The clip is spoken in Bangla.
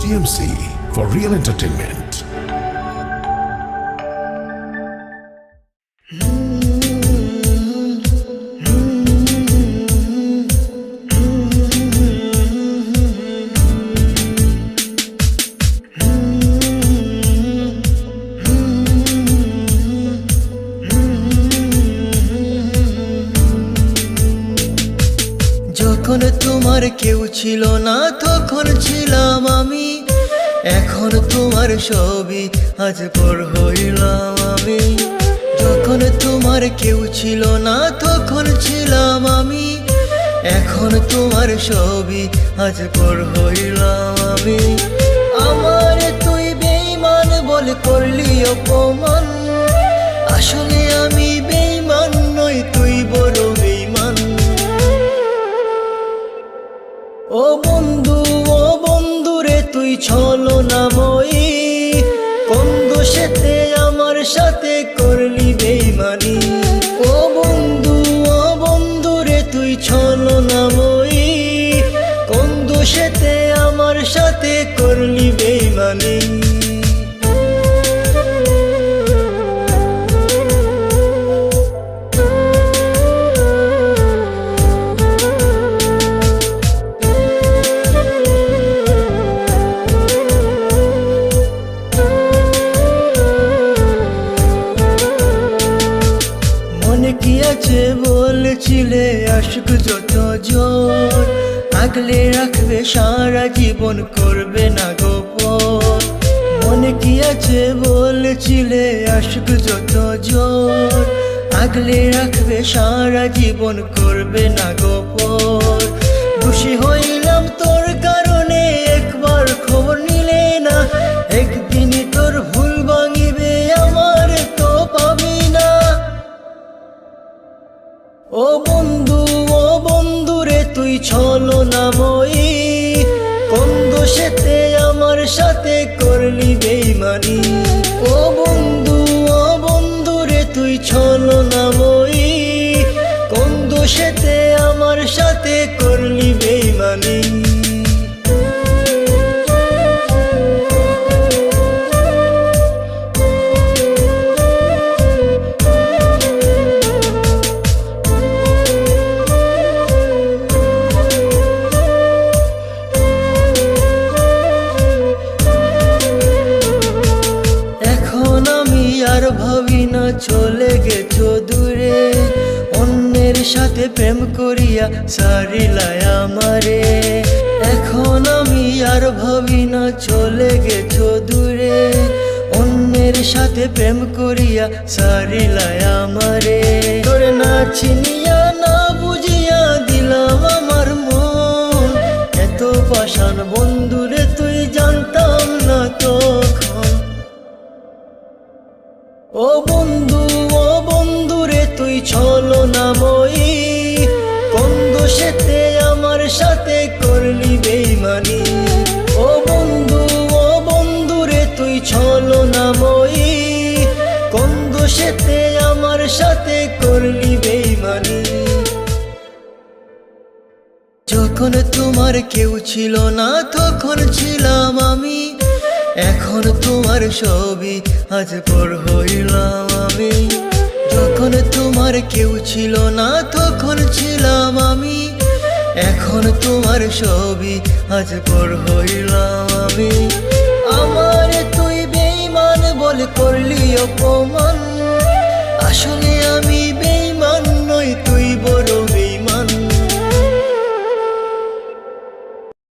TMC for real entertainment. যখন তোমার কেউ ছিল না তখন ছিলাম আমি, এখন তোমার ছবি আজ পর হইলাম আমি। যখন তোমার কেউ ছিল না তখন ছিলাম আমি, এখন তোমার ছবি আজ পর হইলাম আমি। আমার তুই বেঈমান বলে করলি অপমান, আসলে আমি বেঈমান নই, তুই বড় বেঈমান। ও বন্ধু রে তুই ছলনাময়ী, কোন দোষেতে আমার সাথে করলি বেঈমানি। ও বন্ধু রে তুই ছলনাময়ী, কোন দোষেতে আমার সাথে করলি বেঈমানি। মনে কি আছে বলেছিলে আশিক যত জোর, আগলে রাখবে সারা জীবন করবে না গোপন। মনে কি আছে বলেছিলে আশিক যত জোর, আগলে রাখবে সারা জীবন করবে না গোপন। খুশি হইলাম তোর কারণে একবার খবর নিলে না, একদিনই তোর ভুল ভাঙিবে আমার তো পাবি না। ও বন্ধু রে তুই ছলনাময়ী, কোন দোষেতে আমার সাথে করলি বেঈমানি। ও বন্ধু রে তুই ছলনাময়ী, কোন দোষেতে আমার সাথে করলি বেঈমানি। আর ভাবি না চলে গেছো দূরে, অন্যের সাথে প্রেম করিয়া সারিলাই আমারে। এখন আমি আর ভাবি না চলে গেছো দূরে, অন্যের সাথে প্রেম করিয়া সারিলাই আমারে। তোরে না চিনিয়া না বুঝিয়া দিলাম আমার মন, এত পাষাণ বন্ধুরে তুই জানতাম না তখন। ও বন্ধু রে তুই ছলনাময়ী, কোন দোষেতে আমার সাথে করলি বেঈমানি। ও বন্ধু রে তুই ছলনাময়ী, কোন দোষেতে আমার সাথে করলি বেঈমানি। যখন তোমার কেউ ছিল না তখন ছিলাম আমি, এখন তোমার ছবি আজ পর হইলাম আমি। যখন তোমার কেউ ছিল না তখন ছিলাম আমি, এখন তোমার ছবি আজ পর হইলাম আমি। আমার তুই বেঈমান বলে করলি অপমান,